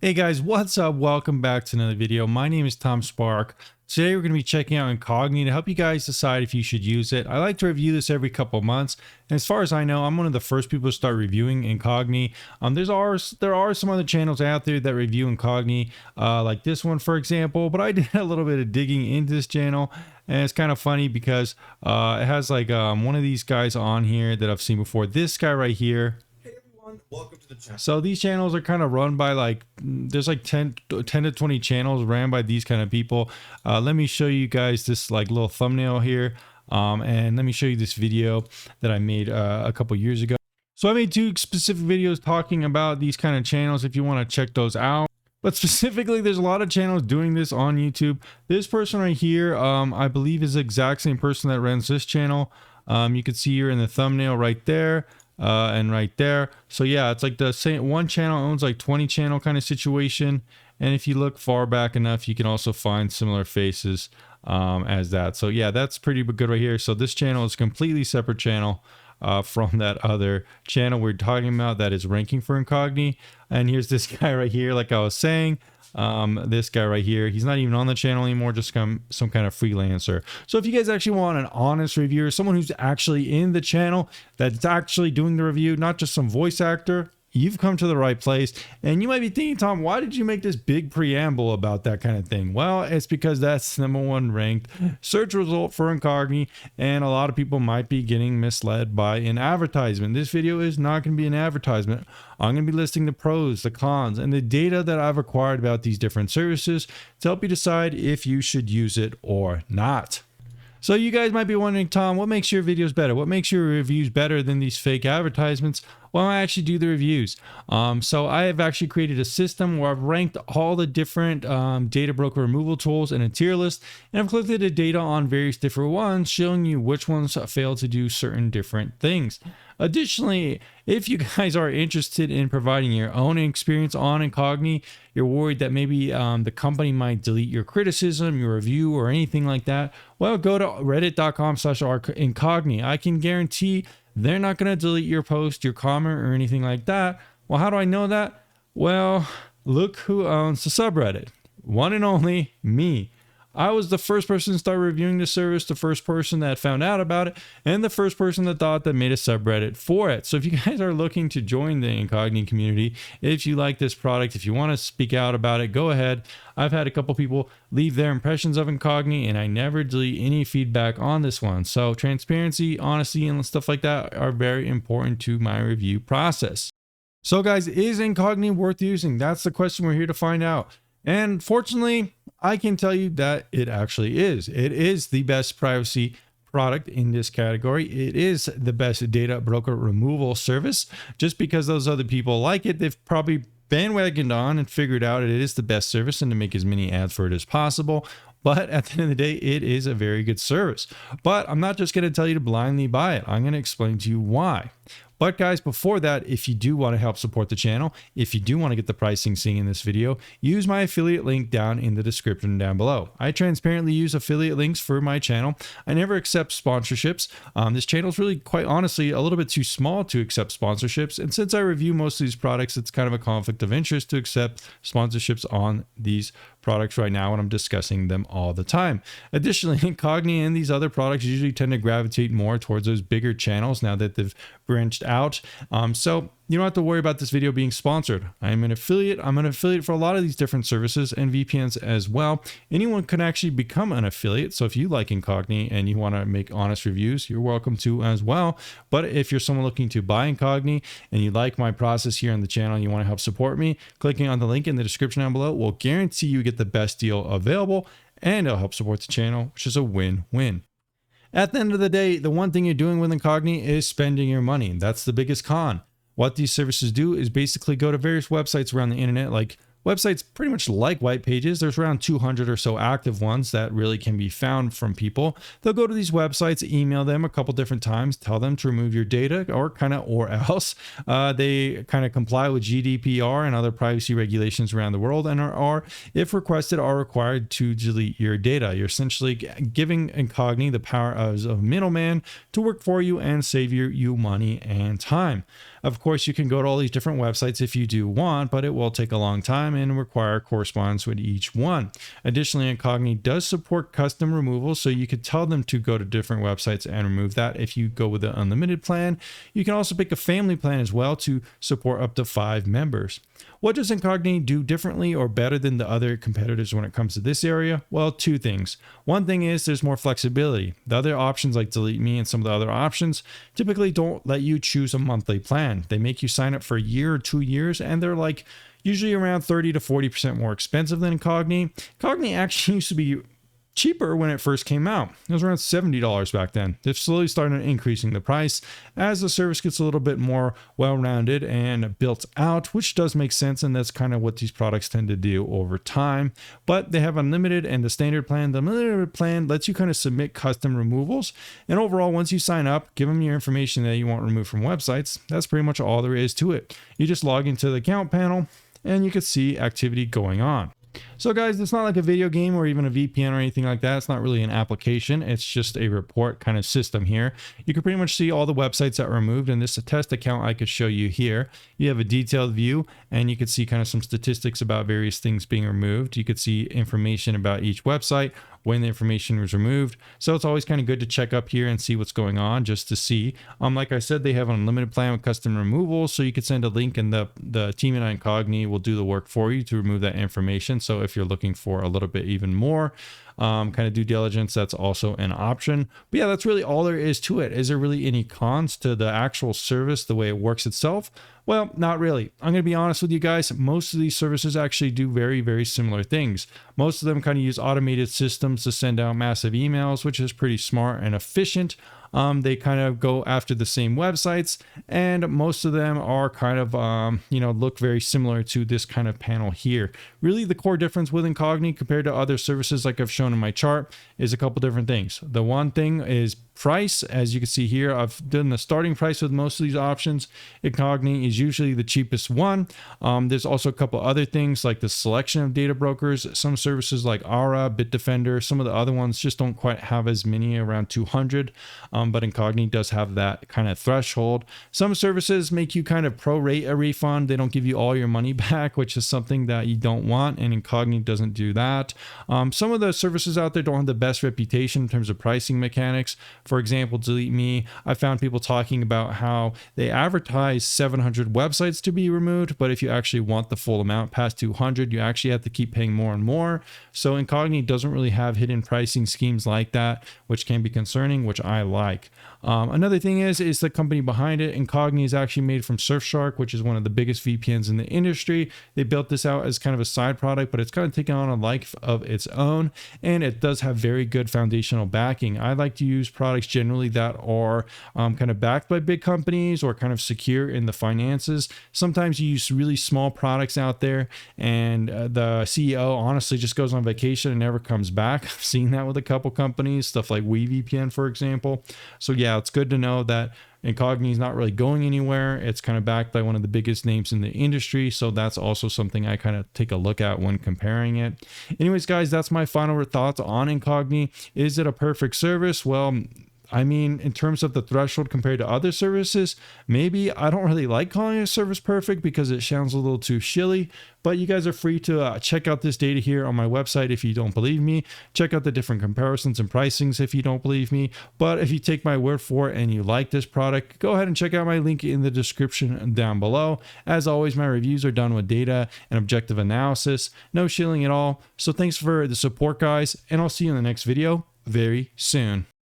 Hey guys, what's up? Welcome back to another video. My name is Tom Spark. Today we're going to be checking out Incogni to help you guys decide if you should use it. I like to review this every couple of months, and as far as I know, I'm one of the first people to start reviewing Incogni. There are some other channels out there that review Incogni, like this one for example, but I did a little bit of digging into this channel, and it's kind of funny because it has like one of these guys on here that I've seen before. This guy right here. Welcome to the channel. So these channels are kind of run by like, there's like 10 to 20 channels ran by these kind of people. Let me show you guys this like little thumbnail here. And let me show you this video that I made a couple years ago. So I made two specific videos talking about these kind of channels if you want to check those out. But specifically, there's a lot of channels doing this on YouTube. This person right here, I believe is the exact same person that runs this channel. You can see here in the thumbnail right there. And right there. So yeah, it's like the same one channel owns like 20 channel kind of situation, and if you look far back enough you can also find similar faces as that. So yeah, that's pretty good right here. So this channel is a completely separate channel from that other channel we're talking about that is ranking for Incogni. And here's this guy right here, like I was saying. This guy right here, he's not even on the channel anymore, just some kind of freelancer. So if you guys actually want an honest reviewer, someone who's actually in the channel that's actually doing the review, not just some voice actor, you've come to the right place. And you might be thinking, Tom, why did you make this big preamble about that kind of thing? Well, it's because that's the #1 ranked search result for Incogni, and a lot of people might be getting misled by an advertisement. This video is not going to be an advertisement. I'm going to be listing the pros, the cons, and the data that I've acquired about these different services to help you decide if you should use it or not. So you guys might be wondering, Tom, what makes your videos better? What makes your reviews better than these fake advertisements? Well, I actually do the reviews. So I have actually created a system where I've ranked all the different data broker removal tools in a tier list, and I've collected the data on various different ones, showing you which ones fail to do certain different things. Additionally, if you guys are interested in providing your own experience on Incogni, you're worried that maybe the company might delete your criticism, your review, or anything like that, well, go to reddit.com/Incogni. I can guarantee they're not going to delete your post, your comment, or anything like that. Well, how do I know that? Well, look who owns the subreddit. One and only me. I was the first person to start reviewing the service, the first person that found out about it, and the first person that thought that made a subreddit for it. So if you guys are looking to join the Incogni community, if you like this product, if you want to speak out about it, go ahead. I've had a couple people leave their impressions of Incogni, and I never delete any feedback on this one. So transparency, honesty, and stuff like that are very important to my review process. So guys, is Incogni worth using? That's the question we're here to find out. And fortunately, I can tell you that it actually is. It is the best privacy product in this category. It is the best data broker removal service. Just because those other people like it, they've probably bandwagoned on and figured out it is the best service and to make as many ads for it as possible. But at the end of the day, it is a very good service. But I'm not just going to tell you to blindly buy it. I'm going to explain to you why. But guys, before that, if you do want to help support the channel, if you do want to get the pricing seen in this video, use my affiliate link down in the description down below. I transparently use affiliate links for my channel. I never accept sponsorships. This channel is really, quite honestly, a little bit too small to accept sponsorships. And since I review most of these products, it's kind of a conflict of interest to accept sponsorships on these products right now when I'm discussing them all the time. Additionally, Incogni and these other products usually tend to gravitate more towards those bigger channels now that they've branched out. So you don't have to worry about this video being sponsored. I'm an affiliate. I'm an affiliate for a lot of these different services and VPNs as well. Anyone can actually become an affiliate. So if you like Incogni and you want to make honest reviews, you're welcome to as well. But if you're someone looking to buy Incogni and you like my process here on the channel and you want to help support me, clicking on the link in the description down below will guarantee you get the best deal available, and it'll help support the channel, which is a win-win. At the end of the day, the one thing you're doing with Incogni is spending your money. That's the biggest con. What these services do is basically go to various websites around the internet, like websites pretty much like white pages. There's around 200 or so active ones that really can be found from people. They'll go to these websites, email them a couple different times, tell them to remove your data or else. They kind of comply with GDPR and other privacy regulations around the world and are, if requested, are required to delete your data. You're essentially giving Incogni the power as a middleman to work for you and save you money and time. Of course, you can go to all these different websites if you do want, but it will take a long time and require correspondence with each one. Additionally, Incogni does support custom removal, so you could tell them to go to different websites and remove that if you go with the unlimited plan. You can also pick a family plan as well to support up to 5 members. What does Incogni do differently or better than the other competitors when it comes to this area? Well, 2 things. One thing is there's more flexibility. The other options like Delete Me and some of the other options typically don't let you choose a monthly plan. They make you sign up for a year or 2 years, and they're like usually around 30 to 40% more expensive than Incogni. Incogni actually used to be cheaper when it first came out. It was around $70 back then. They've slowly started increasing the price as the service gets a little bit more well-rounded and built out, which does make sense, and that's kind of what these products tend to do over time. But they have unlimited and the standard plan. The unlimited plan lets you kind of submit custom removals, and overall, once you sign up, give them your information that you want removed from websites. That's pretty much all there is to it. You just log into the account panel and you can see activity going on. So guys, it's not like a video game or even a VPN or anything like that. It's not really an application. It's just a report kind of system here. You can pretty much see all the websites that were removed. In this test account, I could show you here. You have a detailed view and you could see kind of some statistics about various things being removed. You could see information about each website, when the information was removed. So it's always kind of good to check up here and see what's going on just to see. Like I said, they have an unlimited plan with custom removal, so you could send a link and the team at Incogni will do the work for you to remove that information. So if you're looking for a little bit even more kind of due diligence, that's also an option. But yeah, that's really all there is to it. Is there really any cons to the actual service, the way it works itself? Well, not really. I'm going to be honest with you guys. Most of these services actually do very, very similar things. Most of them kind of use automated systems to send out massive emails, which is pretty smart and efficient. They kind of go after the same websites, and most of them are kind of, look very similar to this kind of panel here. Really, the core difference with Incogni compared to other services like I've shown in my chart is a couple different things. The one thing is price. As you can see here, I've done the starting price with most of these options. Incogni is usually the cheapest one. There's also a couple other things like the selection of data brokers. Some services like Aura, Bitdefender, some of the other ones just don't quite have as many, around 200. But Incogni does have that kind of threshold. Some services make you kind of prorate a refund. They don't give you all your money back, which is something that you don't want, and Incogni doesn't do that. Some of the services out there don't have the best reputation in terms of pricing mechanics. For example, Delete Me, I found people talking about how they advertise 700 websites to be removed, but if you actually want the full amount past 200, you actually have to keep paying more and more. So Incogni doesn't really have hidden pricing schemes like that, which can be concerning, which I like. Another thing is the company behind it. Incogni is actually made from Surfshark, which is one of the biggest VPNs in the industry. They built this out as kind of a side product, but it's kind of taken on a life of its own, and it does have very good foundational backing. I like to use products generally that are kind of backed by big companies or kind of secure in the finances. Sometimes you use really small products out there, and the CEO honestly just goes on vacation and never comes back. I've seen that with a couple companies, stuff like WeVPN, for example. So yeah, it's good to know that Incogni is not really going anywhere. It's kind of backed by one of the biggest names in the industry. So that's also something I kind of take a look at when comparing it. Anyways, guys, that's my final thoughts on Incogni. Is it a perfect service? Well, I mean, in terms of the threshold compared to other services, maybe. I don't really like calling a service perfect because it sounds a little too shilly, but you guys are free to check out this data here on my website if you don't believe me. Check out the different comparisons and pricings if you don't believe me. But if you take my word for it and you like this product, go ahead and check out my link in the description down below. As always, my reviews are done with data and objective analysis, no shilling at all. So thanks for the support, guys, and I'll see you in the next video very soon.